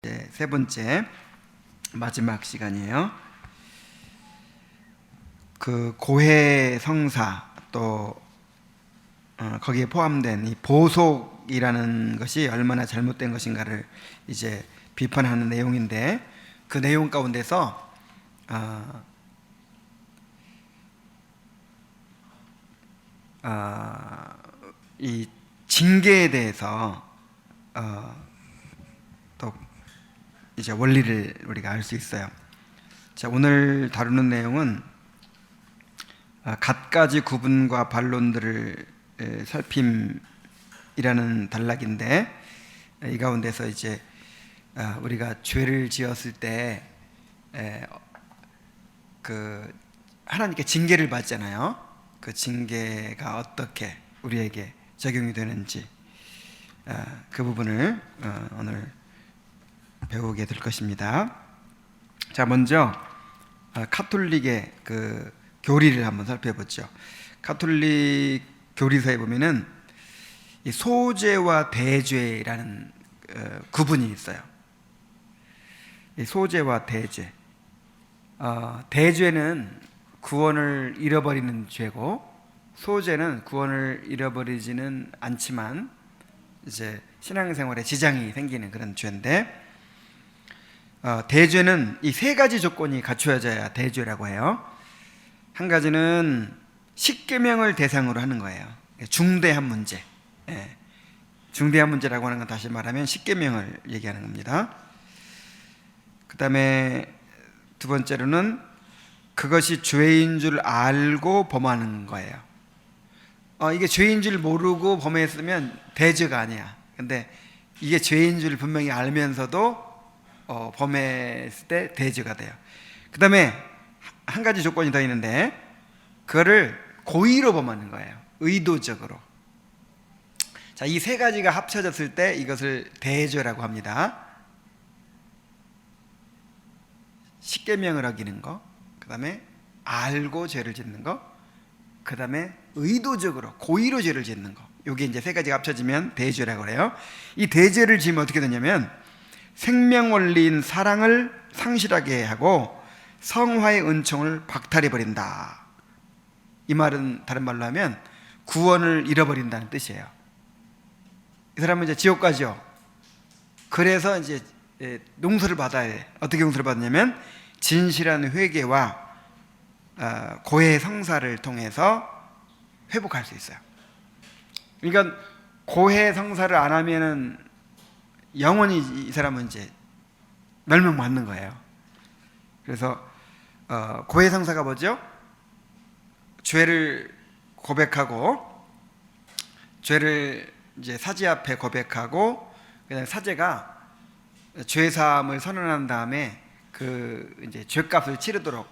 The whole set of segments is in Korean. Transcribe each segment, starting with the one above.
세 번째 마지막 시간이에요. 그 고해 성사 또 거기에 포함된 이 보속이라는 것이 얼마나 잘못된 것인가를 이제 비판하는 내용인데, 그 내용 가운데서 이 징계에 대해서 또 이제 원리를 우리가 알 수 있어요. 자, 오늘 다루는 내용은 갖가지 구분과 반론들을 살핌이라는 단락인데, 이 가운데서 이제 우리가 죄를 지었을 때 그 하나님께 징계를 받잖아요. 그 징계가 어떻게 우리에게 적용이 되는지 그 부분을 오늘 배우게 될 것입니다. 자, 먼저 카톨릭의 그 교리를 한번 살펴보죠. 카톨릭 교리서에 보면은 이 소죄와 대죄라는 구분이 있어요. 이 소죄와 대죄. 대죄는 구원을 잃어버리는 죄고, 소죄는 구원을 잃어버리지는 않지만 이제 신앙생활에 지장이 생기는 그런 죄인데, 대죄는 이 세 가지 조건이 갖추어져야 대죄라고 해요. 한 가지는 십계명을 대상으로 하는 거예요. 중대한 문제. 중대한 문제라고 하는 건 다시 말하면 십계명을 얘기하는 겁니다. 그 다음에 두 번째로는 그것이 죄인 줄 알고 범하는 거예요. 이게 죄인 줄 모르고 범했으면 대죄가 아니야. 근데 이게 죄인 줄 분명히 알면서도 범했을 때 대죄가 돼요. 그 다음에 한 가지 조건이 더 있는데, 그거를 고의로 범하는 거예요. 의도적으로. 자, 이 세 가지가 합쳐졌을 때 이것을 대죄라고 합니다. 십계명을 어기는 거, 그 다음에 알고 죄를 짓는 거, 그 다음에 의도적으로 고의로 죄를 짓는 거. 이게 이제 세 가지가 합쳐지면 대죄라고 그래요. 이 대죄를 지으면 어떻게 되냐면 생명 원리인 사랑을 상실하게 하고 성화의 은총을 박탈해 버린다. 이 말은 다른 말로 하면 구원을 잃어버린다는 뜻이에요. 이 사람은 이제 지옥 가죠. 그래서 이제 용서를 받아야 돼. 어떻게 용서를 받느냐면 진실한 회개와 고해 성사를 통해서 회복할 수 있어요. 그러니까 고해 성사를 안 하면은 영원히 이 사람은 이제 멸명받는 거예요. 그래서 고해 성사가 뭐죠? 죄를 고백하고, 죄를 이제 사제 앞에 고백하고, 그다음에 사제가 죄 사함을 선언한 다음에 그 이제 죄값을 치르도록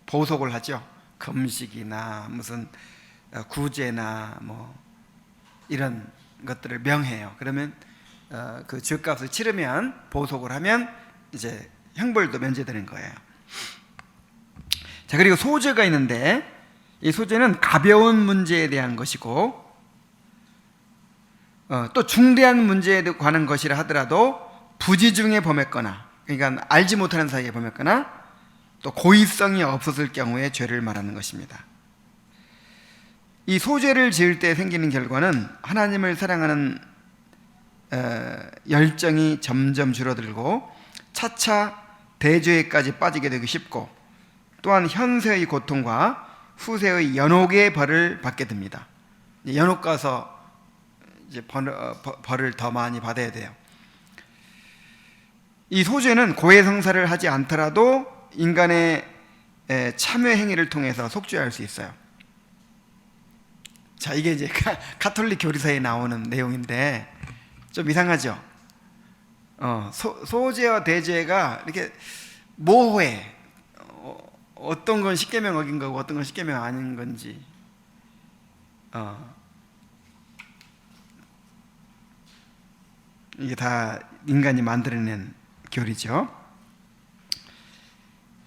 보속을 하죠. 금식이나 무슨 구제나 뭐 이런 것들을 명해요. 그러면 그 죄값을 치르면, 보속을 하면 이제 형벌도 면제되는 거예요. 자, 그리고 소죄가 있는데, 이 소죄는 가벼운 문제에 대한 것이고, 또 중대한 문제에 관한 것이라 하더라도 부지 중에 범했거나, 그러니까 알지 못하는 사이에 범했거나, 또 고의성이 없었을 경우에 죄를 말하는 것입니다. 이 소죄를 지을 때 생기는 결과는 하나님을 사랑하는 열정이 점점 줄어들고 차차 대죄까지 빠지게 되기 쉽고, 또한 현세의 고통과 후세의 연옥의 벌을 받게 됩니다. 연옥 가서 이제 벌을 더 많이 받아야 돼요. 이 소죄는 고해 성사를 하지 않더라도 인간의 참회 행위를 통해서 속죄할 수 있어요. 자, 이게 이제 카톨릭 교리서에 나오는 내용인데 좀 이상하죠? 소죄와 대죄가 이렇게 모호해. 어떤 건 십계명 어긴 거고 어떤 건 십계명 아닌 건지. 이게 다 인간이 만들어낸 교리죠.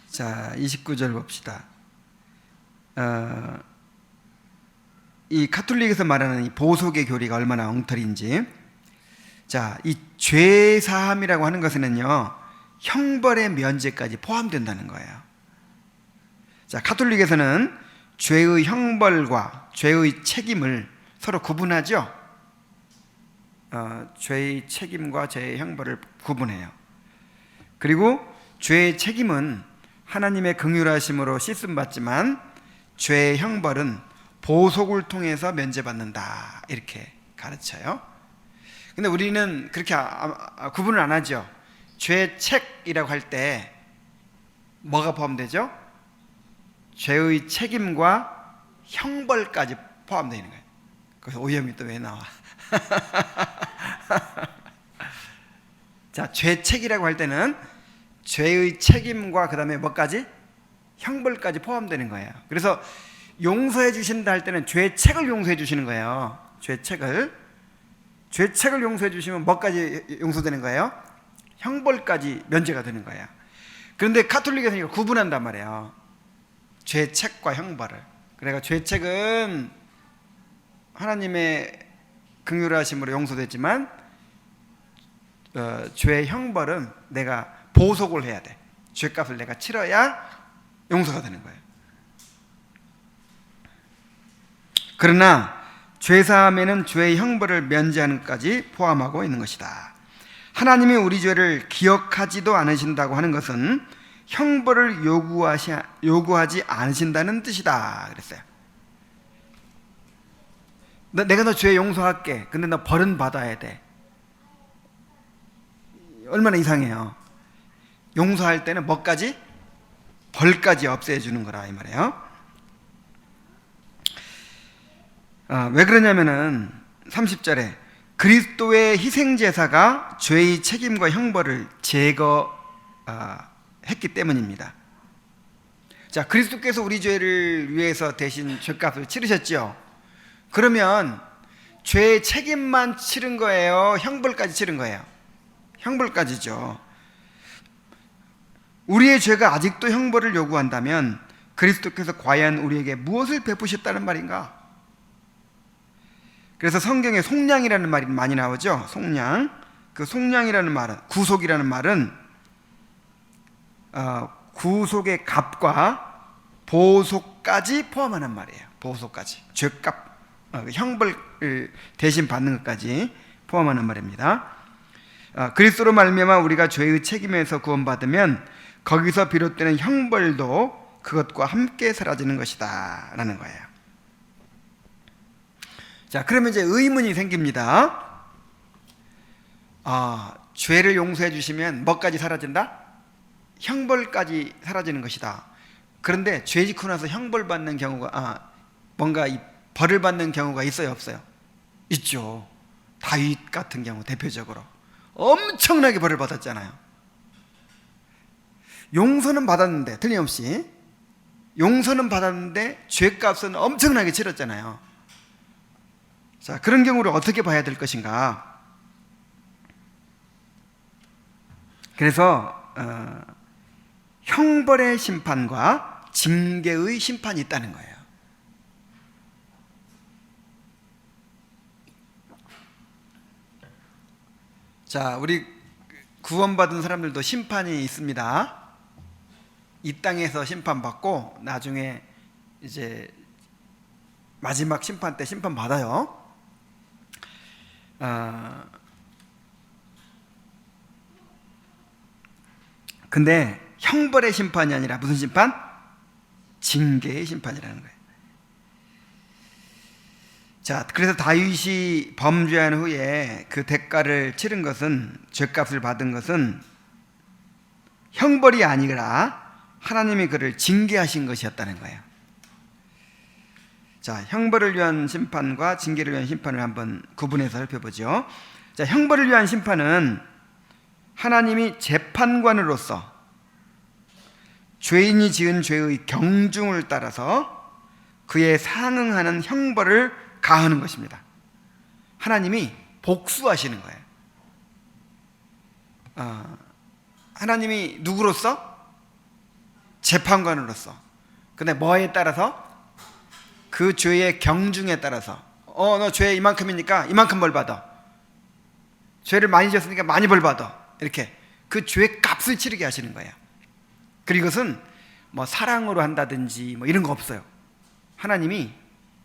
자, 29절 봅시다. 이 카톨릭에서 말하는 이 보속의 교리가 얼마나 엉터리인지. 자, 이 죄사함이라고 하는 것은요, 형벌의 면제까지 포함된다는 거예요. 자, 가톨릭에서는 죄의 형벌과 죄의 책임을 서로 구분하죠. 죄의 책임과 죄의 형벌을 구분해요. 그리고 죄의 책임은 하나님의 긍휼하심으로 씻음받지만 죄의 형벌은 보속을 통해서 면제받는다, 이렇게 가르쳐요. 근데 우리는 그렇게 구분을 안 하죠. 죄책이라고 할 때 뭐가 포함되죠? 죄의 책임과 형벌까지 포함되어 있는 거예요. 그래서 오염이 또 왜 나와? 자, 죄책이라고 할 때는 죄의 책임과 그 다음에 뭐까지? 형벌까지 포함되는 거예요. 그래서 용서해 주신다 할 때는 죄책을 용서해 주시는 거예요. 죄책을 용서해 주시면 뭐까지 용서되는 거예요? 형벌까지 면제가 되는 거예요. 그런데 가톨릭에서는 이걸 구분한단 말이에요. 죄책과 형벌을. 그러니까 죄책은 하나님의 긍휼하심으로 용서됐지만 죄의 형벌은 내가 보속을 해야 돼. 죄값을 내가 치러야 용서가 되는 거예요. 그러나 죄사함에는 죄의 형벌을 면제하는 것까지 포함하고 있는 것이다. 하나님이 우리 죄를 기억하지도 않으신다고 하는 것은 형벌을 요구하지 않으신다는 뜻이다 그랬어요. 내가 너 죄 용서할게. 근데 너 벌은 받아야 돼. 얼마나 이상해요. 용서할 때는 뭐까지? 벌까지 없애주는 거라 이 말이에요. 왜 그러냐면은 30절에 그리스도의 희생제사가 죄의 책임과 형벌을 제거했기 때문입니다. 자, 그리스도께서 우리 죄를 위해서 대신 죄값을 치르셨죠. 그러면 죄의 책임만 치른 거예요? 형벌까지 치른 거예요? 형벌까지죠. 우리의 죄가 아직도 형벌을 요구한다면 그리스도께서 과연 우리에게 무엇을 베푸셨다는 말인가? 그래서 성경에 속량이라는 말이 많이 나오죠. 속량. 그 속량이라는 말은, 구속이라는 말은 구속의 값과 보속까지 포함하는 말이에요. 보속까지. 죄값, 형벌을 대신 받는 것까지 포함하는 말입니다. 그리스도로 말미암아 우리가 죄의 책임에서 구원받으면 거기서 비롯되는 형벌도 그것과 함께 사라지는 것이다 라는 거예요. 자, 그러면 이제 의문이 생깁니다. 죄를 용서해 주시면 뭐까지 사라진다? 형벌까지 사라지는 것이다. 그런데 죄 짓고 나서 형벌 받는 경우가 뭔가 이 벌을 받는 경우가 있어요, 없어요? 있죠. 다윗 같은 경우 대표적으로 엄청나게 벌을 받았잖아요. 용서는 받았는데, 틀림없이 용서는 받았는데 죄값은 엄청나게 치렀잖아요. 자, 그런 경우를 어떻게 봐야 될 것인가? 그래서 형벌의 심판과 징계의 심판이 있다는 거예요. 자, 우리 구원받은 사람들도 심판이 있습니다. 이 땅에서 심판받고 나중에 이제 마지막 심판 때 심판 받아요. 근데 형벌의 심판이 아니라 무슨 심판? 징계의 심판이라는 거예요. 자, 그래서 다윗이 범죄한 후에 그 대가를 치른 것은, 죄값을 받은 것은 형벌이 아니라 하나님이 그를 징계하신 것이었다는 거예요. 자, 형벌을 위한 심판과 징계를 위한 심판을 한번 구분해서 살펴보죠. 자, 형벌을 위한 심판은 하나님이 재판관으로서 죄인이 지은 죄의 경중을 따라서 그에 상응하는 형벌을 가하는 것입니다. 하나님이 복수하시는 거예요. 하나님이 누구로서? 재판관으로서. 근데 뭐에 따라서? 그 죄의 경중에 따라서 너 죄 이만큼이니까 이만큼 벌 받아. 죄를 많이 지었으니까 많이 벌 받아. 이렇게 그 죄의 값을 치르게 하시는 거예요. 그리고 이것은 뭐 사랑으로 한다든지 뭐 이런 거 없어요. 하나님이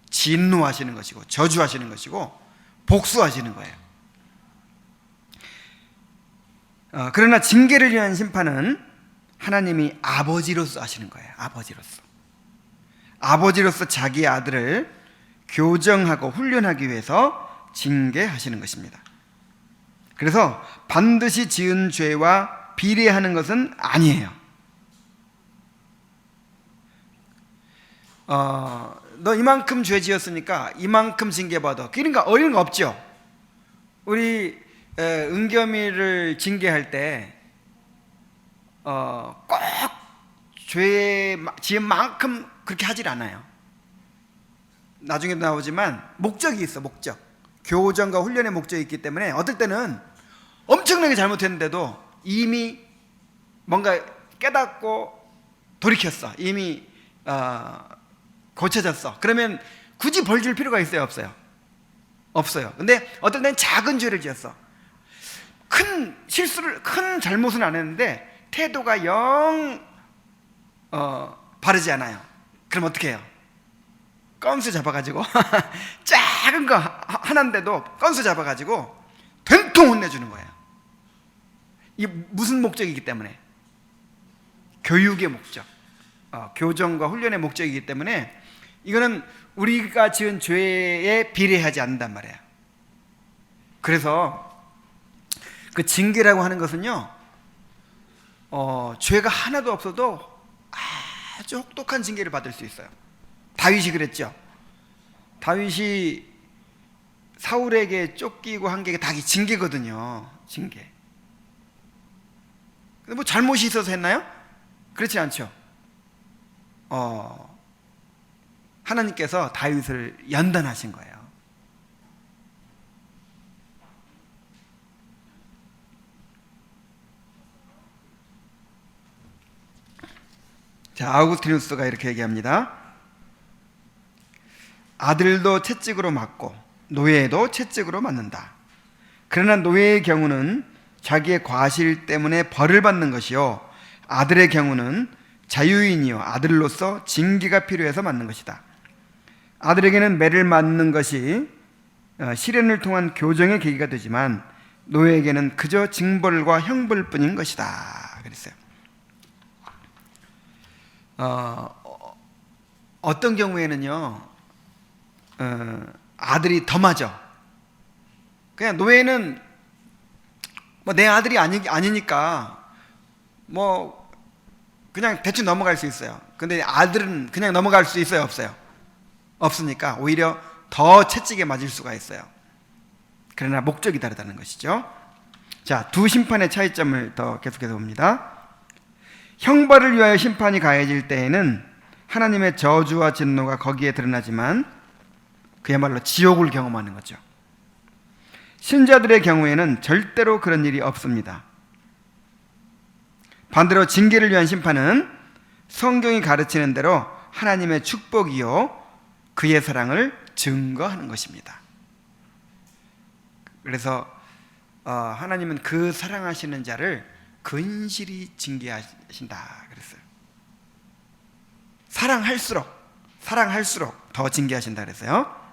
진노하시는 것이고 저주하시는 것이고 복수하시는 거예요. 그러나 징계를 위한 심판은 하나님이 아버지로서 하시는 거예요. 아버지로서 자기 아들을 교정하고 훈련하기 위해서 징계하시는 것입니다. 그래서 반드시 지은 죄와 비례하는 것은 아니에요. 너 이만큼 죄 지었으니까 이만큼 징계받아. 그러니까 어려운 거 없죠. 우리 은겸이를 징계할 때 꼭 죄 지은 만큼 그렇게 하질 않아요. 나중에도 나오지만 목적이 있어. 목적. 교정과 훈련의 목적이 있기 때문에 어떨 때는 엄청나게 잘못했는데도 이미 뭔가 깨닫고 돌이켰어. 이미 고쳐졌어. 그러면 굳이 벌 줄 필요가 있어요? 없어요? 없어요. 근데 어떨 때는 작은 죄를 지었어. 큰 잘못은 안 했는데 태도가 영 바르지 않아요. 그럼 어떻게 해요? 건수 잡아가지고 작은 거 하나인데도 건수 잡아가지고 된통 혼내주는 거예요. 이게 무슨 목적이기 때문에? 교육의 목적, 교정과 훈련의 목적이기 때문에 이거는 우리가 지은 죄에 비례하지 않는단 말이에요. 그래서 그 징계라고 하는 것은요, 죄가 하나도 없어도 아주 혹독한 징계를 받을 수 있어요. 다윗이 그랬죠. 다윗이 사울에게 쫓기고 한 게 다 징계거든요. 징계. 근데 뭐 잘못이 있어서 했나요? 그렇지 않죠. 하나님께서 다윗을 연단하신 거예요. 자, 아우구스티누스가 이렇게 얘기합니다. 아들도 채찍으로 맞고 노예도 채찍으로 맞는다. 그러나 노예의 경우는 자기의 과실 때문에 벌을 받는 것이요, 아들의 경우는 자유인이요 아들로서 징계가 필요해서 맞는 것이다. 아들에게는 매를 맞는 것이 시련을 통한 교정의 계기가 되지만 노예에게는 그저 징벌과 형벌뿐인 것이다. 그랬어요. 어떤 경우에는요, 아들이 더 맞아. 그냥 노예는 뭐 내 아들이 아니니까 뭐 그냥 대충 넘어갈 수 있어요. 근데 아들은 그냥 넘어갈 수 있어요? 없어요? 없으니까 오히려 더 채찍에 맞을 수가 있어요. 그러나 목적이 다르다는 것이죠. 자, 두 심판의 차이점을 더 계속해서 봅니다. 형벌을 위하여 심판이 가해질 때에는 하나님의 저주와 진노가 거기에 드러나지만 그야말로 지옥을 경험하는 거죠. 신자들의 경우에는 절대로 그런 일이 없습니다. 반대로 징계를 위한 심판은 성경이 가르치는 대로 하나님의 축복이요 그의 사랑을 증거하는 것입니다. 그래서 하나님은 그 사랑하시는 자를 근실히 징계하신다 그랬어요. 사랑할수록 더 징계하신다 그랬어요.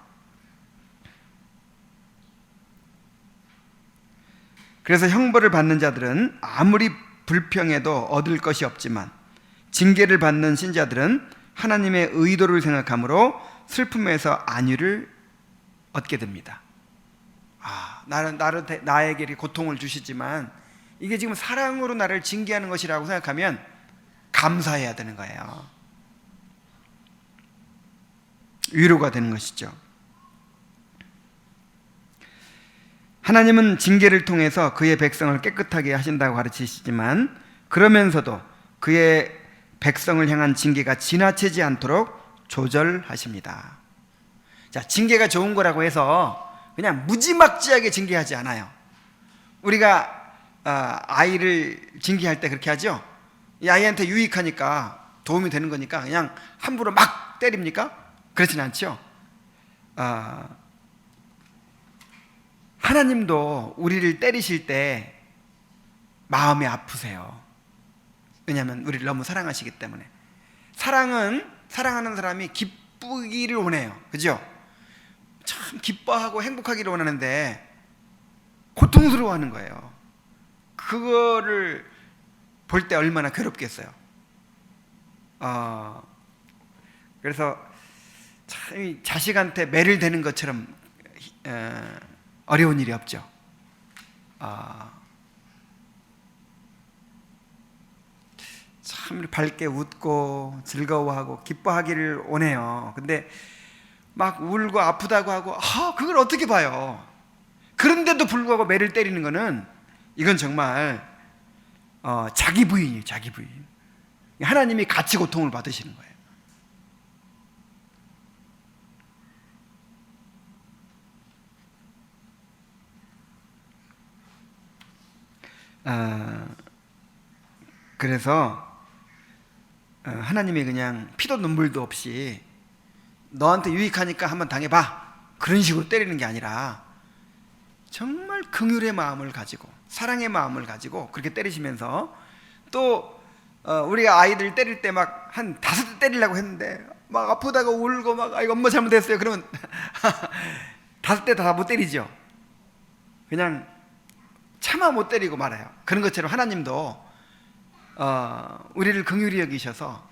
그래서 형벌을 받는 자들은 아무리 불평해도 얻을 것이 없지만 징계를 받는 신자들은 하나님의 의도를 생각함으로 슬픔에서 안위를 얻게 됩니다. 나에게 고통을 주시지만 이게 지금 사랑으로 나를 징계하는 것이라고 생각하면 감사해야 되는 거예요. 위로가 되는 것이죠. 하나님은 징계를 통해서 그의 백성을 깨끗하게 하신다고 가르치시지만 그러면서도 그의 백성을 향한 징계가 지나치지 않도록 조절하십니다. 자, 징계가 좋은 거라고 해서 그냥 무지막지하게 징계하지 않아요. 우리가 아이를 징계할 때 그렇게 하죠. 이 아이한테 유익하니까 도움이 되는 거니까 그냥 함부로 막 때립니까? 그렇진 않죠. 하나님도 우리를 때리실 때 마음이 아프세요. 왜냐하면 우리를 너무 사랑하시기 때문에. 사랑하는 사람이 기쁘기를 원해요. 그죠? 참 기뻐하고 행복하기를 원하는데 고통스러워하는 거예요. 그거를 볼 때 얼마나 괴롭겠어요. 그래서 참 자식한테 매를 대는 것처럼 어려운 일이 없죠. 참 밝게 웃고 즐거워하고 기뻐하기를 원해요. 근데 막 울고 아프다고 하고 그걸 어떻게 봐요? 그런데도 불구하고 매를 때리는 거는 이건 정말 자기 부인이에요. 자기 부인. 하나님이 같이 고통을 받으시는 거예요. 그래서 하나님이 그냥 피도 눈물도 없이 너한테 유익하니까 한번 당해봐, 그런 식으로 때리는 게 아니라 정말 긍휼의 마음을 가지고 사랑의 마음을 가지고 그렇게 때리시면서, 또 우리가 아이들 때릴 때 막 한 5대 때리려고 했는데 막 아프다고 울고 막 이거 엄마 잘못했어요 그러면 5대 다 못 때리죠. 그냥 차마 못 때리고 말아요. 그런 것처럼 하나님도 우리를 긍휼히 여기셔서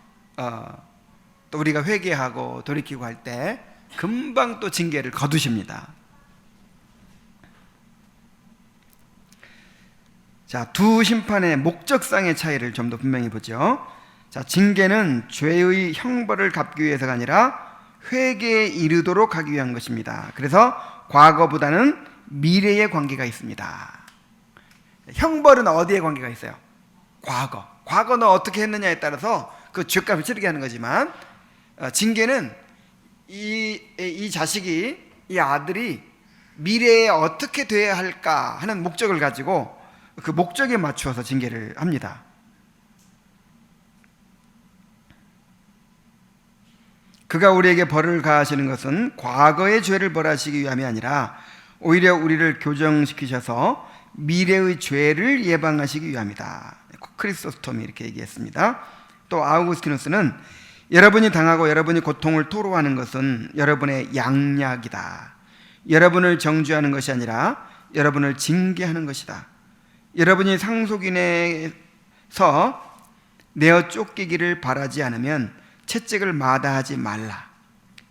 또 우리가 회개하고 돌이키고 할 때 금방 또 징계를 거두십니다. 자, 두 심판의 목적상의 차이를 좀 더 분명히 보죠. 자, 징계는 죄의 형벌을 갚기 위해서가 아니라 회개에 이르도록 하기 위한 것입니다. 그래서 과거보다는 미래에 관계가 있습니다. 형벌은 어디에 관계가 있어요? 과거 너 어떻게 했느냐에 따라서 그 죄값을 치르게 하는 거지만, 징계는 이 자식이, 이 아들이 미래에 어떻게 돼야 할까 하는 목적을 가지고 그 목적에 맞추어서 징계를 합니다. 그가 우리에게 벌을 가하시는 것은 과거의 죄를 벌하시기 위함이 아니라 오히려 우리를 교정시키셔서 미래의 죄를 예방하시기 위함이다. 크리소스톰이 이렇게 얘기했습니다. 또 아우구스티누스는 여러분이 당하고 여러분이 고통을 토로하는 것은 여러분의 양약이다. 여러분을 정죄하는 것이 아니라 여러분을 징계하는 것이다. 여러분이 상속인에서 내어 쫓기기를 바라지 않으면 채찍을 마다하지 말라.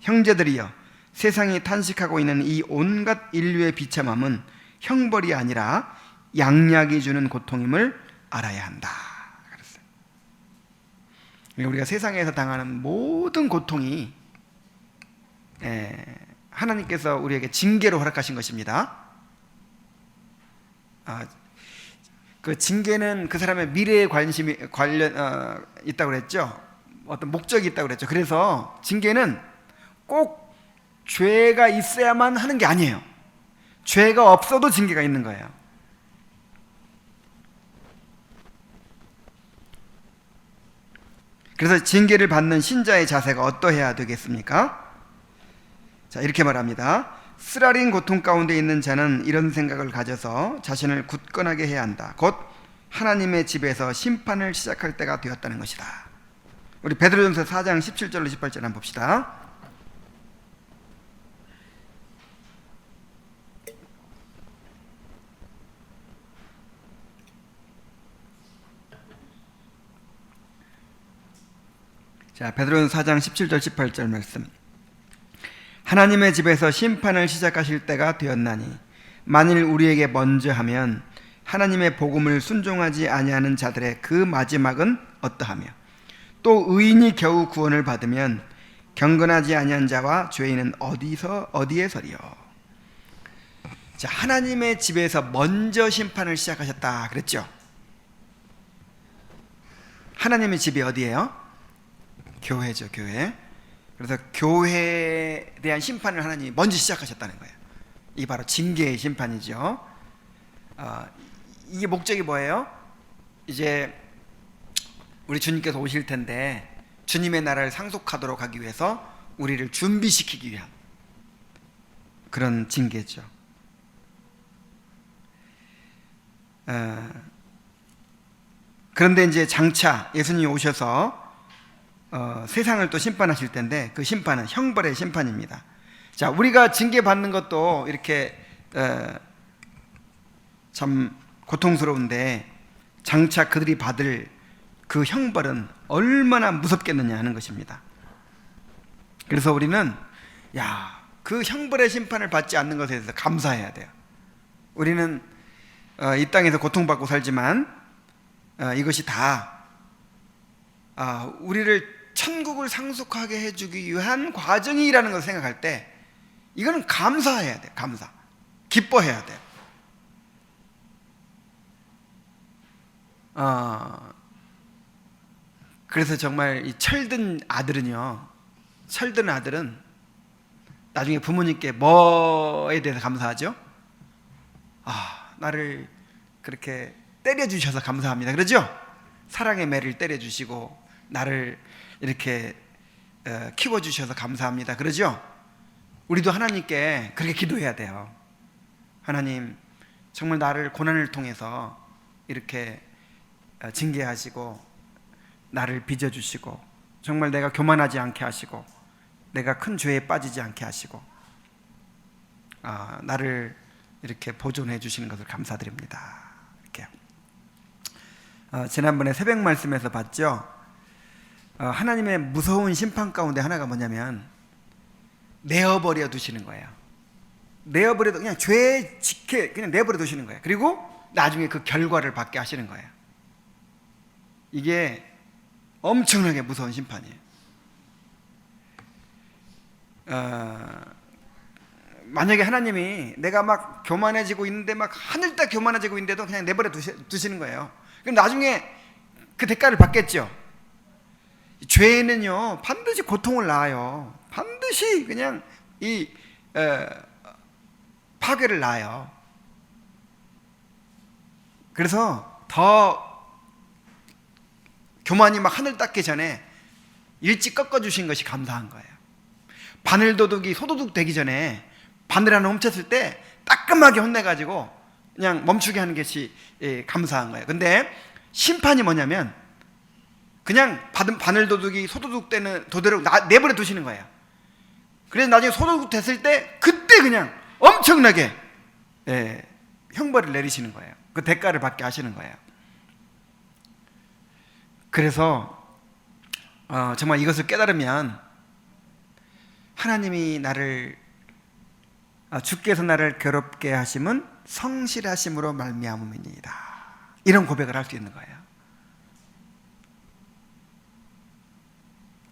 형제들이여, 세상이 탄식하고 있는 이 온갖 인류의 비참함은 형벌이 아니라 양약이 주는 고통임을 알아야 한다. 그랬어요. 우리가 세상에서 당하는 모든 고통이 하나님께서 우리에게 징계로 허락하신 것입니다. 그 징계는 그 사람의 미래에 관심이 있다고 그랬죠. 어떤 목적이 있다고 그랬죠. 그래서 징계는 꼭 죄가 있어야만 하는 게 아니에요. 죄가 없어도 징계가 있는 거예요. 그래서 징계를 받는 신자의 자세가 어떠해야 되겠습니까? 자, 이렇게 말합니다. 쓰라린 고통 가운데 있는 자는 이런 생각을 가져서 자신을 굳건하게 해야 한다. 곧 하나님의 집에서 심판을 시작할 때가 되었다는 것이다. 우리 베드로전서 4장 17절로 18절 한번 봅시다. 자, 베드로전서 4장 17절 18절 말씀. 하나님의 집에서 심판을 시작하실 때가 되었나니 만일 우리에게 먼저 하면 하나님의 복음을 순종하지 아니하는 자들의 그 마지막은 어떠하며, 또 의인이 겨우 구원을 받으면 경건하지 아니한 자와 죄인은 어디에 서리요. 자, 하나님의 집에서 먼저 심판을 시작하셨다 그랬죠. 하나님의 집이 어디예요? 교회죠, 교회. 그래서 교회에 대한 심판을 하나님이 먼저 시작하셨다는 거예요. 이게 바로 징계의 심판이죠. 이게 목적이 뭐예요? 이제 우리 주님께서 오실 텐데 주님의 나라를 상속하도록 하기 위해서 우리를 준비시키기 위한 그런 징계죠. 그런데 이제 장차 예수님이 오셔서 세상을 또 심판하실 텐데 그 심판은 형벌의 심판입니다. 자, 우리가 징계받는 것도 이렇게 참 고통스러운데 장차 그들이 받을 그 형벌은 얼마나 무섭겠느냐 하는 것입니다. 그래서 우리는 그 형벌의 심판을 받지 않는 것에 대해서 감사해야 돼요. 우리는 이 땅에서 고통받고 살지만 이것이 다 우리를 천국을 상속하게 해주기 위한 과정이라는 것을 생각할 때 이거는 감사해야 돼요. 감사, 기뻐해야 돼요. 그래서 정말 이 철든 아들은 나중에 부모님께 뭐에 대해서 감사하죠? 나를 그렇게 때려주셔서 감사합니다. 그러죠? 사랑의 매를 때려주시고 나를 이렇게 키워주셔서 감사합니다. 그러죠? 우리도 하나님께 그렇게 기도해야 돼요. 하나님, 정말 나를 고난을 통해서 이렇게 징계하시고 나를 빚어주시고 정말 내가 교만하지 않게 하시고 내가 큰 죄에 빠지지 않게 하시고 나를 이렇게 보존해 주시는 것을 감사드립니다. 이렇게 지난번에 새벽 말씀에서 봤죠. 하나님의 무서운 심판 가운데 하나가 뭐냐면 내어버려 두시는 거예요. 내어버려, 그냥 죄에 직해 그냥 내버려 두시는 거예요. 그리고 나중에 그 결과를 받게 하시는 거예요. 이게 엄청나게 무서운 심판이에요. 만약에 하나님이 내가 막 교만해지고 있는데 막 하늘따 교만해지고 있는데도 그냥 내버려 두시는 거예요. 그럼 나중에 그 대가를 받겠죠. 죄는요 반드시 고통을 낳아요. 반드시 그냥 이 파괴를 낳아요. 그래서 더 교만이 막 하늘 닦기 전에 일찍 꺾어주신 것이 감사한 거예요. 바늘도둑이 소도둑 되기 전에 바늘 하나 훔쳤을 때 따끔하게 혼내가지고 그냥 멈추게 하는 것이 감사한 거예요. 근데 심판이 뭐냐면 그냥 받은 바늘도둑이 소도둑 때는 도대로 내버려 두시는 거예요. 그래서 나중에 소도둑 됐을 때 그때 그냥 엄청나게 형벌을 내리시는 거예요. 그 대가를 받게 하시는 거예요. 그래서 정말 이것을 깨달으면 하나님이 나를 주께서 나를 괴롭게 하심은 성실하심으로 말미암음이니이다, 이런 고백을 할 수 있는 거예요.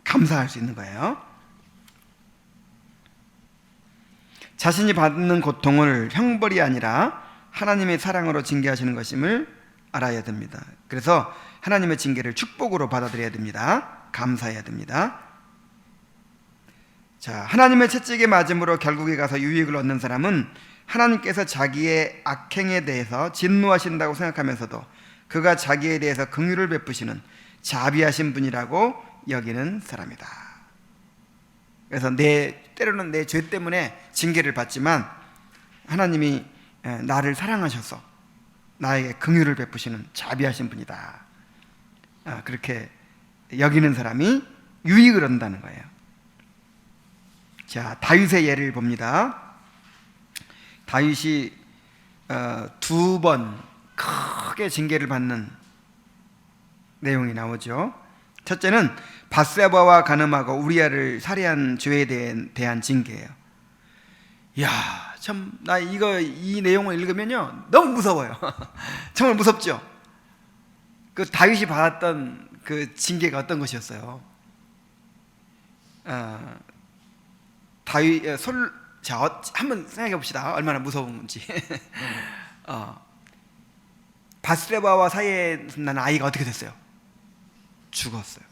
감사할 수 있는 거예요. 자신이 받는 고통을 형벌이 아니라 하나님의 사랑으로 징계하시는 것임을 알아야 됩니다. 그래서 하나님의 징계를 축복으로 받아들여야 됩니다. 감사해야 됩니다. 자, 하나님의 채찍에 맞음으로 결국에 가서 유익을 얻는 사람은 하나님께서 자기의 악행에 대해서 진노하신다고 생각하면서도 그가 자기에 대해서 긍휼을 베푸시는 자비하신 분이라고 여기는 사람이다. 그래서 때로는 내 죄 때문에 징계를 받지만 하나님이 나를 사랑하셔서 나에게 긍휼을 베푸시는 자비하신 분이다, 그렇게 여기는 사람이 유익을 얻는다는 거예요. 자, 다윗의 예를 봅니다. 다윗이 두 번 크게 징계를 받는 내용이 나오죠. 첫째는 밧세바와 간음하고 우리아를 살해한 죄에 대한 징계예요. 이야, 참, 이 내용을 읽으면요 너무 무서워요. 정말 무섭죠. 그 다윗이 받았던 그 징계가 어떤 것이었어요? 자, 한번 생각해 봅시다. 얼마나 무서운지. 밧세바와 사이에 난 아이가 어떻게 됐어요? 죽었어요.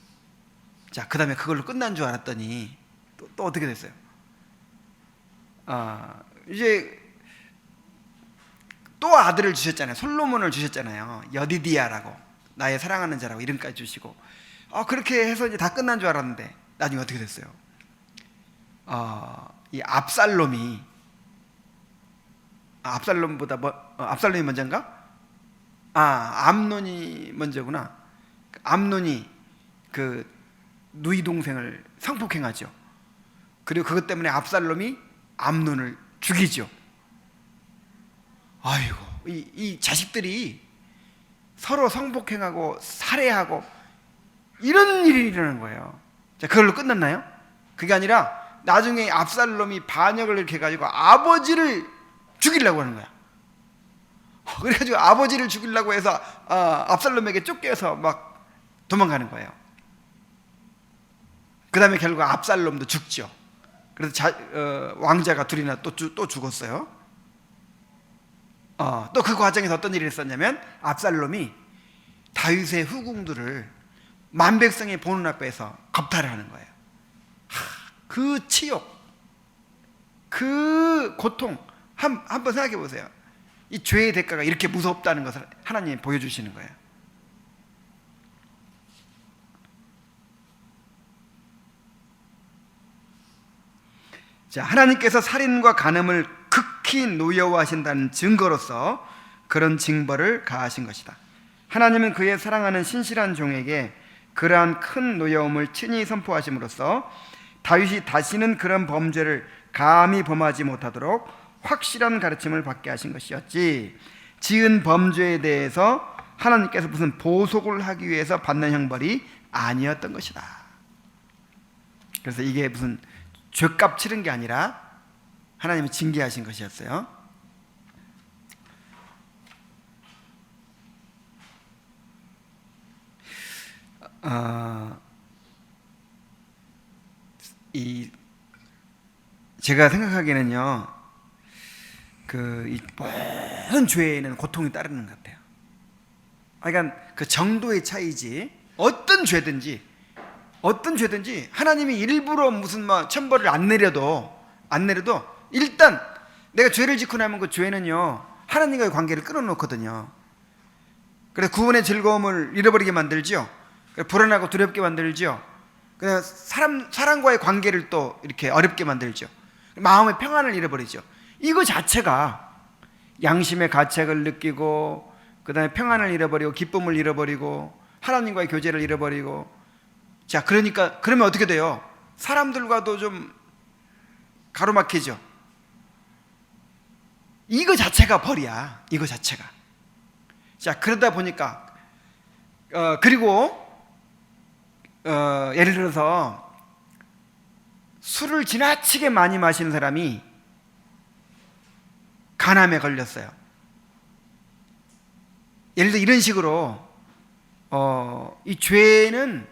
자, 그 다음에 그걸로 끝난 줄 알았더니 또 어떻게 됐어요? 이제 또 아들을 주셨잖아요. 솔로몬을 주셨잖아요. 여디디아라고, 나의 사랑하는 자라고 이름까지 주시고, 그렇게 해서 이제 다 끝난 줄 알았는데 나중에 어떻게 됐어요? 이 압살롬이 먼저인가? 암논이 먼저구나. 암논이 그 누이 동생을 성폭행하죠. 그리고 그것 때문에 압살롬이 암논을 죽이죠. 아이고, 이 자식들이 서로 성폭행하고 살해하고 이런 일이 일어나는 거예요. 자, 그걸로 끝났나요? 그게 아니라 나중에 압살롬이 반역을 이렇게 해가지고 아버지를 죽이려고 하는 거야. 그래가지고 아버지를 죽이려고 해서 압살롬에게 쫓겨서 막 도망가는 거예요. 그 다음에 결국 압살롬도 죽죠. 그래서 왕자가 둘이나 또 죽었어요. 또 그 과정에서 어떤 일이 있었냐면 압살롬이 다윗의 후궁들을 만백성이 보는 앞에서 겁탈을 하는 거예요. 그 치욕, 그 고통 한번 생각해 보세요. 이 죄의 대가가 이렇게 무섭다는 것을 하나님이 보여주시는 거예요. 자, 하나님께서 살인과 간음을 극히 노여워하신다는 증거로서 그런 징벌을 가하신 것이다. 하나님은 그의 사랑하는 신실한 종에게 그러한 큰 노여움을 친히 선포하심으로써 다윗이 다시는 그런 범죄를 감히 범하지 못하도록 확실한 가르침을 받게 하신 것이었지, 지은 범죄에 대해서 하나님께서 무슨 보속을 하기 위해서 받는 형벌이 아니었던 것이다. 그래서 이게 무슨 죄값 치른 게 아니라 하나님이 징계하신 것이었어요. 제가 생각하기에는요, 이 모든 죄에는 고통이 따르는 것 같아요. 그러니까 그 정도의 차이지, 어떤 죄든지 하나님이 일부러 무슨 천벌을 안 내려도 일단 내가 죄를 짓고 나면 그 죄는요 하나님과의 관계를 끊어놓거든요. 그래서 구원의 즐거움을 잃어버리게 만들죠. 불안하고 두렵게 만들죠. 그냥 사람과의 관계를 또 이렇게 어렵게 만들죠. 마음의 평안을 잃어버리죠. 이거 자체가 양심의 가책을 느끼고, 그 다음에 평안을 잃어버리고, 기쁨을 잃어버리고, 하나님과의 교제를 잃어버리고. 자, 그러면 어떻게 돼요? 사람들과도 좀 가로막히죠. 이거 자체가 벌이야. 이거 자체가. 자, 그러다 보니까 그리고 예를 들어서 술을 지나치게 많이 마시는 사람이 간암에 걸렸어요. 예를 들어 이런 식으로 이 죄는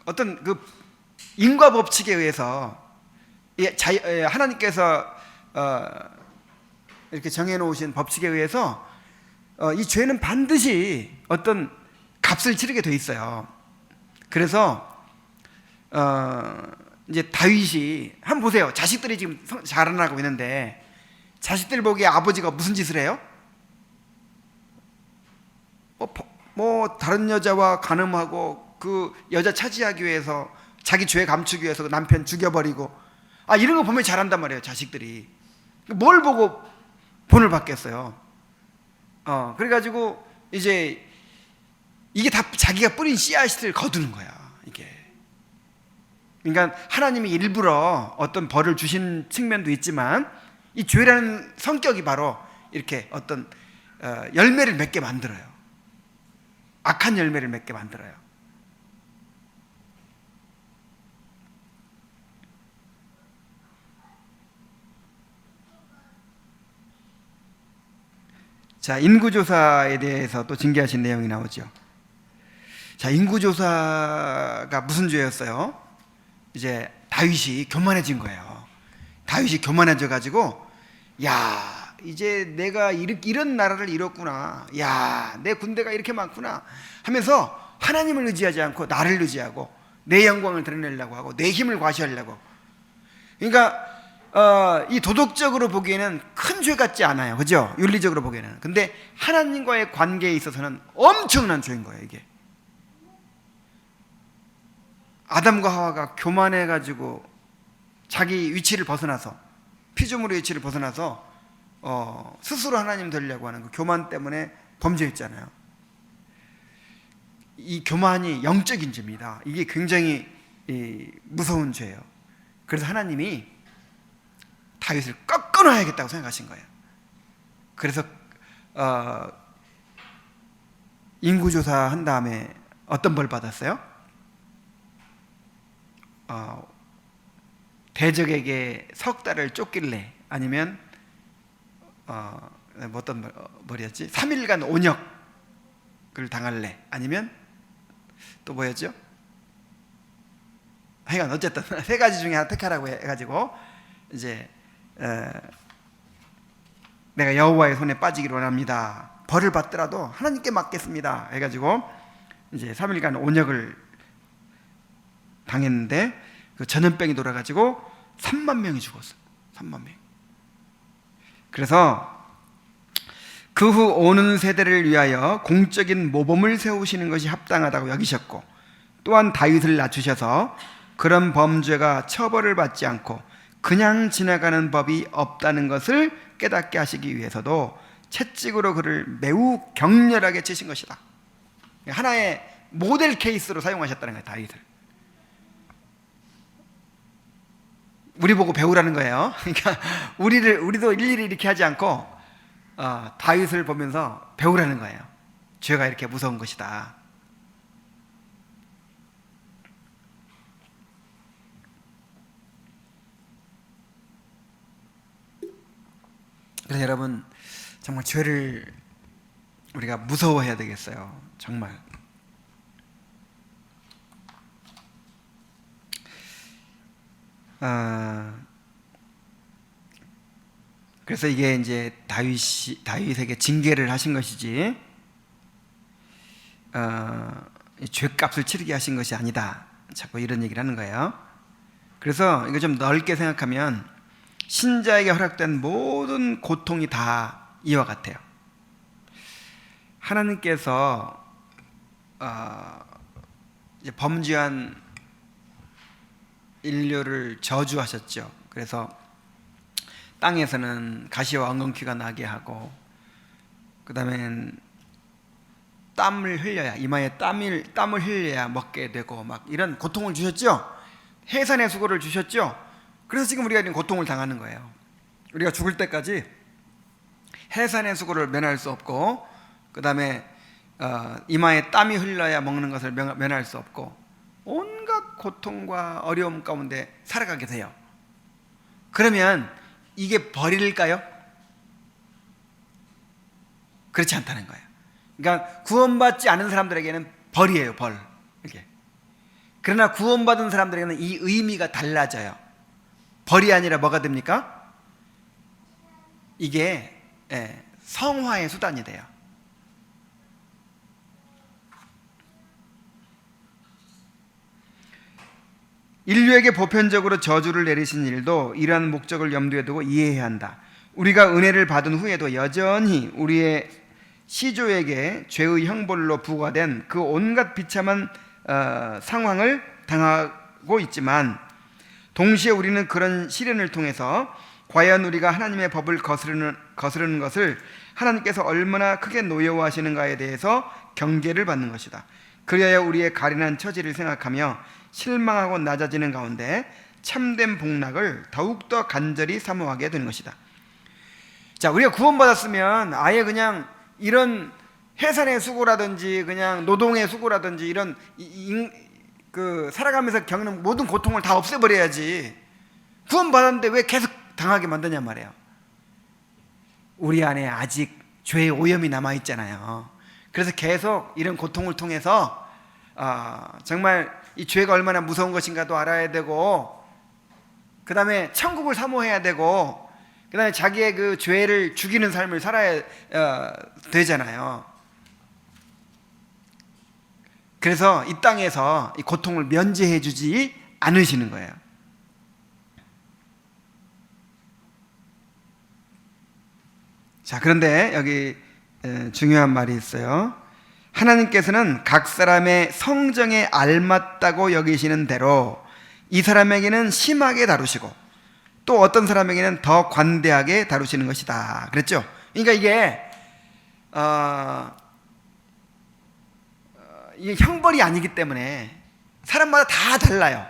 어떤 그 인과 법칙에 의해서 하나님께서 이렇게 정해놓으신 법칙에 의해서 이 죄는 반드시 어떤 값을 치르게 돼 있어요. 그래서 이제 다윗이 한번 보세요. 자식들이 지금 자라나고 있는데 자식들 보기에 아버지가 무슨 짓을 해요? 다른 여자와 간음하고 그 여자 차지하기 위해서, 자기 죄 감추기 위해서 그 남편 죽여버리고, 이런 거 보면 잘한단 말이에요. 자식들이 뭘 보고 본을 받겠어요. 그래가지고 이제 이게 다 자기가 뿌린 씨앗을 거두는 거야, 이게. 그러니까 하나님이 일부러 어떤 벌을 주신 측면도 있지만, 이 죄라는 성격이 바로 이렇게 어떤 열매를 맺게 만들어요. 악한 열매를 맺게 만들어요. 자, 인구조사에 대해서 또 징계하신 내용이 나오죠. 자, 인구조사가 무슨 죄였어요? 이제 다윗이 교만해진 거예요. 다윗이 교만해져 가지고, 야, 이제 내가 이런 나라를 이뤘구나, 야, 내 군대가 이렇게 많구나 하면서 하나님을 의지하지 않고 나를 의지하고 내 영광을 드러내려고 하고 내 힘을 과시하려고. 그러니까 이 도덕적으로 보기에는 큰 죄 같지 않아요, 그죠? 윤리적으로 보기에는. 근데 하나님과의 관계에 있어서는 엄청난 죄인 거예요, 이게. 아담과 하와가 교만해가지고 자기 위치를 벗어나서, 피조물의 위치를 벗어나서 스스로 하나님 되려고 하는 그 교만 때문에 범죄했잖아요. 이 교만이 영적인 죄입니다. 이게 굉장히 무서운 죄예요. 그래서 하나님이 다윗을 꺾어놔야겠다고 생각하신 거예요. 그래서 인구조사 한 다음에 어떤 벌 받았어요? 대적에게 석 달을 쫓길래, 아니면 어떤 벌이었지? 3일간 온역을 당할래, 아니면 또 뭐였죠? 하여간 어쨌든 세 가지 중에 하나 택하라고 해가지고 이제 내가 여호와의 손에 빠지기를 원합니다. 벌을 받더라도 하나님께 맡겠습니다 해가지고 이제 3일간 온역을 당했는데 그 전염병이 돌아가지고 3만 명이 죽었어요. 3만 명. 그래서 그 후 오는 세대를 위하여 공적인 모범을 세우시는 것이 합당하다고 여기셨고, 또한 다윗을 낮추셔서 그런 범죄가 처벌을 받지 않고 그냥 지나가는 법이 없다는 것을 깨닫게 하시기 위해서도 채찍으로 그를 매우 격렬하게 치신 것이다. 하나의 모델 케이스로 사용하셨다는 거예요, 다윗을. 우리 보고 배우라는 거예요. 그러니까 우리도 일일이 이렇게 하지 않고 다윗을 보면서 배우라는 거예요. 죄가 이렇게 무서운 것이다. 그래서 여러분, 정말 죄를 우리가 무서워해야 되겠어요. 정말. 그래서 이게 이제 다윗에게 징계를 하신 것이지, 죄값을 치르게 하신 것이 아니다. 자꾸 이런 얘기를 하는 거예요. 그래서 이거 좀 넓게 생각하면 신자에게 허락된 모든 고통이 다 이와 같아요. 하나님께서 이제 범죄한 인류를 저주하셨죠. 그래서 땅에서는 가시와 엉겅퀴가 나게 하고, 그 다음엔 땀을 흘려야, 이마에 땀을 흘려야 먹게 되고, 막 이런 고통을 주셨죠. 해산의 수고를 주셨죠. 그래서 지금 우리가 이런 고통을 당하는 거예요. 우리가 죽을 때까지 해산의 수고를 면할 수 없고, 그 다음에 이마에 땀이 흘러야 먹는 것을 면할 수 없고, 온갖 고통과 어려움 가운데 살아가게 돼요. 그러면 이게 벌일까요? 그렇지 않다는 거예요. 그러니까 구원받지 않은 사람들에게는 벌이에요, 벌. 이렇게. 그러나 구원받은 사람들에게는 이 의미가 달라져요. 벌이 아니라 뭐가 됩니까? 이게 성화의 수단이 돼요. 인류에게 보편적으로 저주를 내리신 일도 이러한 목적을 염두에 두고 이해해야 한다. 우리가 은혜를 받은 후에도 여전히 우리의 시조에게 죄의 형벌로 부과된 그 온갖 비참한 상황을 당하고 있지만, 동시에 우리는 그런 시련을 통해서 과연 우리가 하나님의 법을 거스르는 것을 하나님께서 얼마나 크게 노여워하시는가에 대해서 경계를 받는 것이다. 그래야 우리의 가련한 처지를 생각하며 실망하고 낮아지는 가운데 참된 복락을 더욱더 간절히 사모하게 되는 것이다. 자, 우리가 구원받았으면 아예 그냥 이런 해산의 수고라든지 그냥 노동의 수고라든지 이런 살아가면서 겪는 모든 고통을 다 없애버려야지. 구원받았는데 왜 계속 당하게 만드냐 말이에요. 우리 안에 아직 죄의 오염이 남아있잖아요. 그래서 계속 이런 고통을 통해서 정말 이 죄가 얼마나 무서운 것인가도 알아야 되고, 그 다음에 천국을 사모해야 되고, 그 다음에 자기의 그 죄를 죽이는 삶을 살아야 되잖아요. 그래서 이 땅에서 이 고통을 면제해 주지 않으시는 거예요. 자, 그런데 여기 중요한 말이 있어요. 하나님께서는 각 사람의 성정에 알맞다고 여기시는 대로 이 사람에게는 심하게 다루시고 또 어떤 사람에게는 더 관대하게 다루시는 것이다. 그랬죠? 그러니까 이게 이게 형벌이 아니기 때문에 사람마다 다 달라요.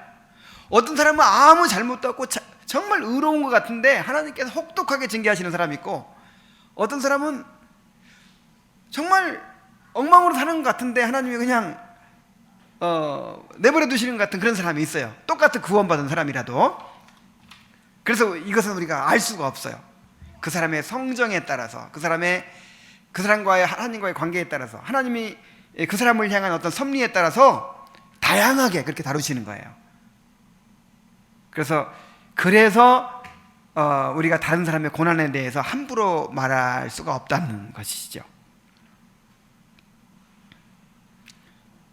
어떤 사람은 아무 잘못도 없고 정말 의로운 것 같은데 하나님께서 혹독하게 징계하시는 사람이 있고, 어떤 사람은 정말 엉망으로 사는 것 같은데 하나님이 그냥 내버려 두시는 것 같은 그런 사람이 있어요. 똑같은 구원받은 사람이라도. 그래서 이것은 우리가 알 수가 없어요. 그 사람의 성정에 따라서, 그 사람과의 하나님과의 관계에 따라서, 하나님이 그 사람을 향한 어떤 섭리에 따라서 다양하게 그렇게 다루시는 거예요. 그래서 우리가 다른 사람의 고난에 대해서 함부로 말할 수가 없다는 것이죠.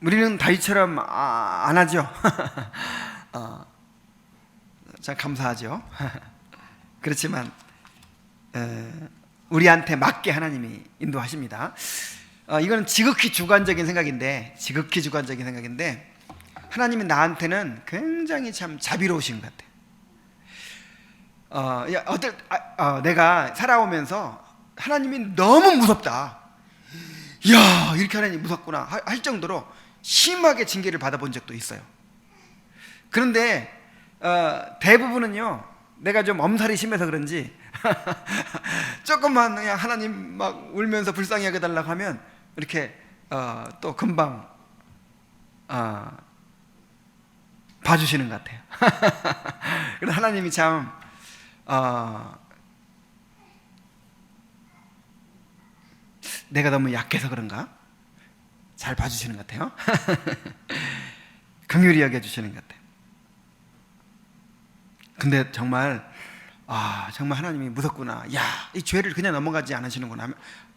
우리는 다윗처럼 안 하죠. 참 감사하죠. 그렇지만 우리한테 맞게 하나님이 인도하십니다. 이거는 지극히 주관적인 생각인데 하나님이 나한테는 굉장히 참 자비로우신 것 같아요. 내가 살아오면서 하나님이 너무 무섭다, 이야 이렇게 하나님 무섭구나 할 정도로 심하게 징계를 받아본 적도 있어요. 그런데 대부분은요, 내가 좀 엄살이 심해서 그런지 조금만 그냥 하나님 막 울면서 불쌍히 여겨달라고 하면 이렇게 또 금방 봐주시는 것 같아요. 그래서 하나님이 참 내가 너무 약해서 그런가? 잘 봐주시는 것 같아요. 긍휼히 여겨주시는 것 같아요. 근데 정말 하나님이 무섭구나, 야, 이 죄를 그냥 넘어가지 않으시는구나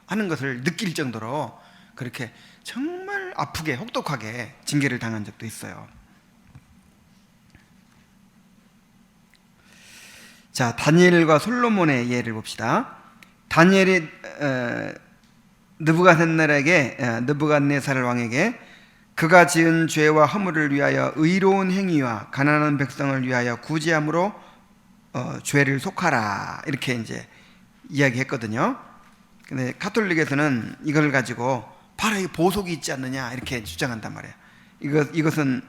하는 것을 느낄 정도로 그렇게 정말 아프게 혹독하게 징계를 당한 적도 있어요. 자, 다니엘과 솔로몬의 예를 봅시다. 다니엘이 느부갓네살 왕에게 그가 지은 죄와 허물을 위하여 의로운 행위와 가난한 백성을 위하여 구제함으로 죄를 속하라, 이렇게 이제 이야기했거든요. 근데 가톨릭에서는 이걸 가지고 바로 이 보속이 있지 않느냐 이렇게 주장한단 말이에요. 이것은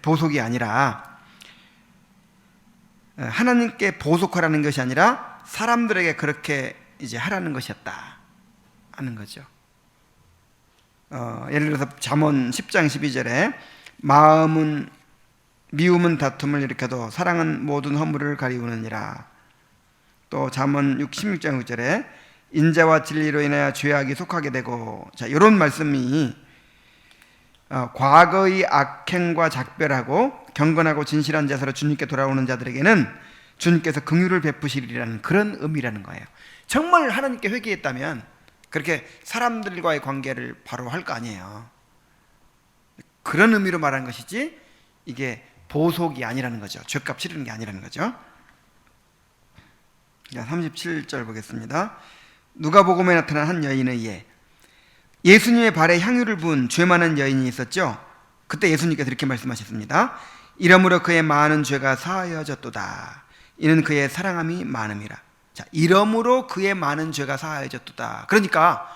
보속이 아니라 하나님께 보속하라는 것이 아니라 사람들에게 그렇게 이제 하라는 것이었다 하는 거죠. 예를 들어서 잠언 10장 12절에 미움은 다툼을 일으켜도 사랑은 모든 허물을 가리우느니라. 또 잠언 16장 6절에 인자와 진리로 인하여 죄악이 속하게 되고, 자, 이런 말씀이 과거의 악행과 작별하고 경건하고 진실한 자세로 주님께 돌아오는 자들에게는 주님께서 긍휼을 베푸시리라는 그런 의미라는 거예요. 정말 하나님께 회개했다면 그렇게 사람들과의 관계를 바로 할 거 아니에요. 그런 의미로 말하는 것이지 이게 보속이 아니라는 거죠. 죄값 치르는 게 아니라는 거죠. 37절 보겠습니다. 누가복음에 나타난 한 여인의 예. 예수님의 발에 향유를 부은 죄 많은 여인이 있었죠. 그때 예수님께서 이렇게 말씀하셨습니다. 이러므로 그의 많은 죄가 사하여졌도다. 이는 그의 사랑함이 많음이라. 자, 이러므로 그의 많은 죄가 사하여졌도다. 그러니까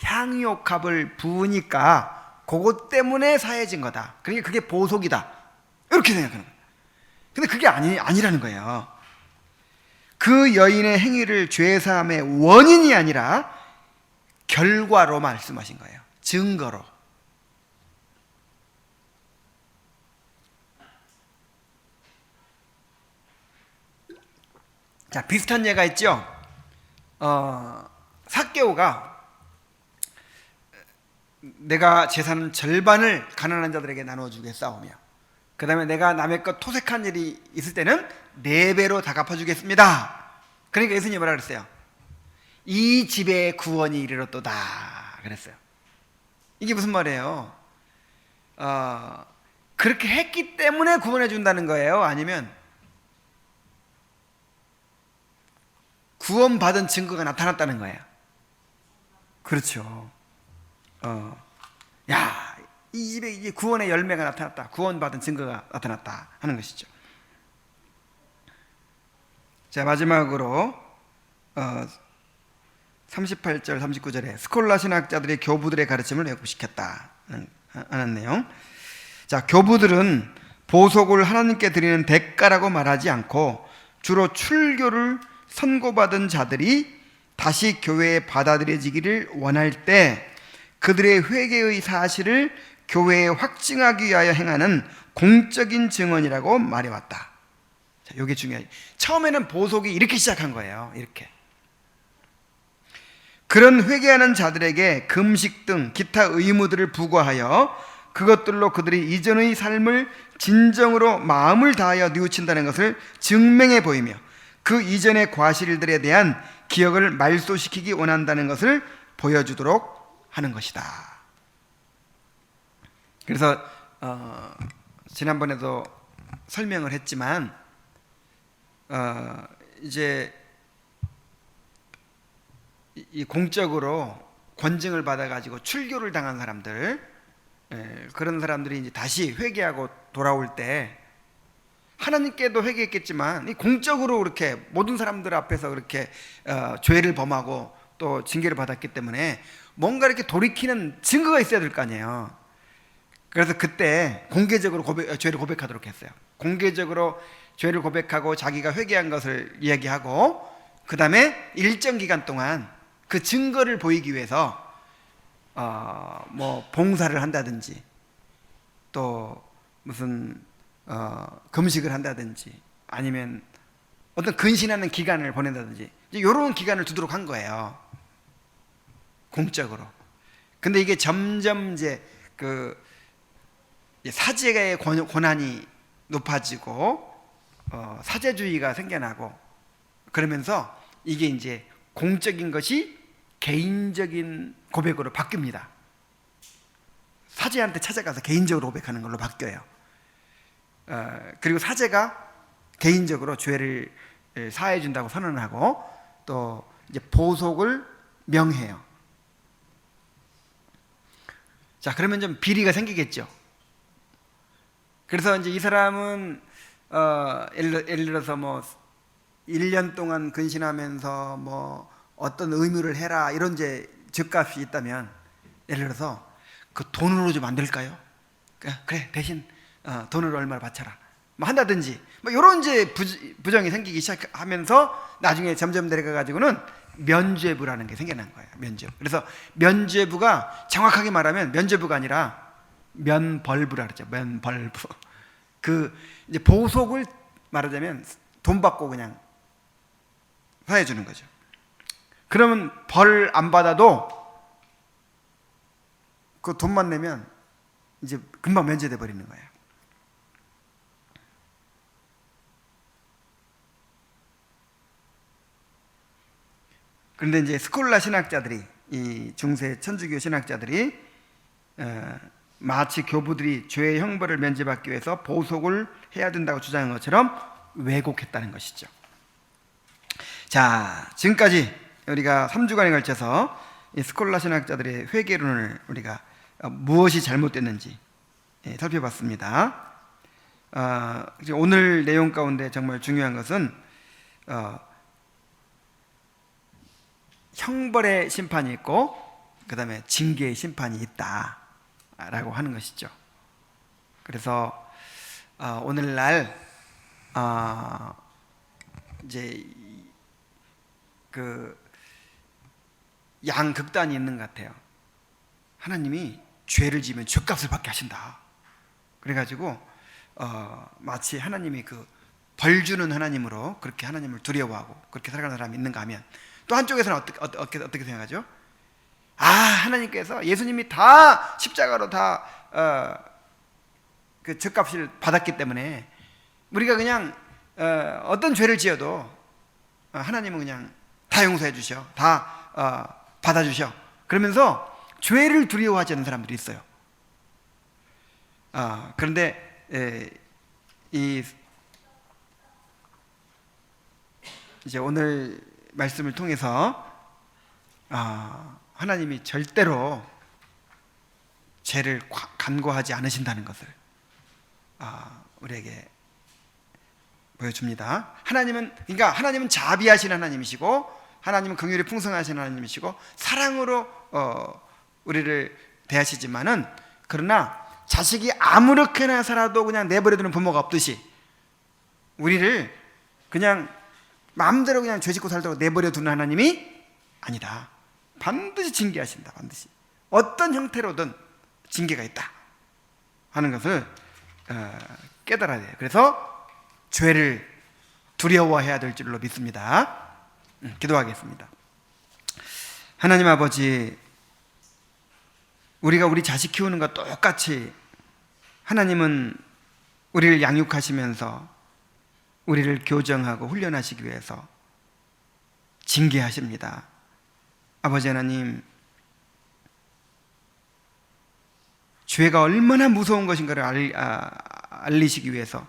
향유옥합을 부으니까 그것 때문에 사해진 거다. 그러니까 그게 보속이다, 이렇게 생각하는 거예요. 근데 그게 아니라는 거예요. 그 여인의 행위를 죄사함의 원인이 아니라 결과로 말씀하신 거예요. 증거로. 자, 비슷한 예가 있죠. 삭개오가 내가 재산 절반을 가난한 자들에게 나눠주겠사오며, 그 다음에 내가 남의 것 토색한 일이 있을 때는 4배로 다 갚아주겠습니다. 그러니까 예수님이 뭐라 그랬어요? 이 집에 구원이 이르렀도다 그랬어요. 이게 무슨 말이에요? 그렇게 했기 때문에 구원해 준다는 거예요? 아니면 구원받은 증거가 나타났다는 거예요? 그렇죠. 이 집에 이제 구원의 열매가 나타났다, 구원받은 증거가 나타났다 하는 것이죠. 자, 마지막으로 38절 39절에 스콜라 신학자들이 교부들의 가르침을 왜곡시켰다는 하는 내용. 자, 교부들은 보속을 하나님께 드리는 대가라고 말하지 않고 주로 출교를 선고받은 자들이 다시 교회에 받아들여지기를 원할 때 그들의 회개의 사실을 교회에 확증하기 위하여 행하는 공적인 증언이라고 말해왔다. 자, 이게 중요해요. 처음에는 보속이 이렇게 시작한 거예요. 이렇게. 그런 회개하는 자들에게 금식 등 기타 의무들을 부과하여 그것들로 그들이 이전의 삶을 진정으로 마음을 다하여 뉘우친다는 것을 증명해 보이며 그 이전의 과실들에 대한 기억을 말소시키기 원한다는 것을 보여주도록 하는 것이다. 그래서 지난번에도 설명을 했지만 이제 이 공적으로 권증을 받아가지고 출교를 당한 사람들, 그런 사람들이 이제 다시 회개하고 돌아올 때 하나님께도 회개했겠지만 이 공적으로 그렇게 모든 사람들 앞에서 그렇게 죄를 범하고 또 징계를 받았기 때문에 뭔가 이렇게 돌이키는 증거가 있어야 될 거 아니에요. 그래서 그때 공개적으로 죄를 고백하도록 했어요. 공개적으로 죄를 고백하고 자기가 회개한 것을 이야기하고 그 다음에 일정 기간 동안 그 증거를 보이기 위해서 뭐 봉사를 한다든지 또 무슨 금식을 한다든지 아니면 어떤 근신하는 기간을 보낸다든지 이런 기간을 두도록 한 거예요. 공적으로. 근데 이게 점점 이제 그 사제의 권한이 높아지고 사제주의가 생겨나고 그러면서 이게 이제 공적인 것이 개인적인 고백으로 바뀝니다. 사제한테 찾아가서 개인적으로 고백하는 걸로 바뀌어요. 그리고 사제가 개인적으로 죄를 사해 준다고 선언하고 또 이제 보속을 명해요. 자, 그러면 좀 비리가 생기겠죠. 그래서 이제 이 사람은 예를 들어서 뭐 1년 동안 근신하면서 뭐 어떤 의무를 해라 이런 이제 죗값이 있다면 예를 들어서 그 돈으로 좀 안 될까요? 그래 대신 돈을 얼마를 바쳐라 뭐 한다든지 뭐 이런 이제 부정이 생기기 시작하면서 나중에 점점 내려가 가지고는 면죄부라는 게 생겨난 거예요. 면죄부. 그래서 면죄부가 정확하게 말하면 면죄부가 아니라 면벌부라 그러죠. 면벌부. 그 이제 보속을 말하자면 돈 받고 그냥 사해 주는 거죠. 그러면 벌 안 받아도 그 돈만 내면 이제 금방 면제돼 버리는 거예요. 그런데 이제 스콜라 신학자들이 이 중세 천주교 신학자들이 마치 교부들이 죄의 형벌을 면제받기 위해서 보속을 해야 된다고 주장한 것처럼 왜곡했다는 것이죠. 자, 지금까지 우리가 3주간에 걸쳐서 이 스콜라 신학자들의 회개론을 우리가 무엇이 잘못됐는지 살펴봤습니다. 오늘 내용 가운데 정말 중요한 것은 형벌의 심판이 있고 그 다음에 징계의 심판이 있다라고 하는 것이죠. 그래서 오늘날 이제 그 양극단이 있는 것 같아요. 하나님이 죄를 지으면 죗값을 받게 하신다. 그래가지고 마치 하나님이 그 벌 주는 하나님으로 그렇게 하나님을 두려워하고 그렇게 살아가는 사람이 있는가 하면 또 한쪽에서는 어떻게 생각하죠? 하나님께서 예수님이 다 십자가로 다 그 죗값을 받았기 때문에 우리가 그냥 어떤 죄를 지어도 하나님은 그냥 다 용서해 주셔, 다 받아주셔. 그러면서 죄를 두려워하지 않는 사람들이 있어요. 그런데 이제 오늘 말씀을 통해서 하나님이 절대로 죄를 간과하지 않으신다는 것을 우리에게 보여줍니다. 하나님은 자비하신 하나님이시고 하나님은 긍휼이 풍성하신 하나님이시고 사랑으로 우리를 대하시지만은, 그러나 자식이 아무렇게나 살아도 그냥 내버려두는 부모가 없듯이 우리를 그냥 마음대로 그냥 죄 짓고 살도록 내버려두는 하나님이 아니다. 반드시 징계하신다. 반드시 어떤 형태로든 징계가 있다 하는 것을 깨달아야 돼요. 그래서 죄를 두려워해야 될 줄로 믿습니다. 기도하겠습니다. 하나님 아버지, 우리가 우리 자식 키우는 것 똑같이 하나님은 우리를 양육하시면서 우리를 교정하고 훈련하시기 위해서 징계하십니다. 아버지 하나님, 죄가 얼마나 무서운 것인가를 알리시기 위해서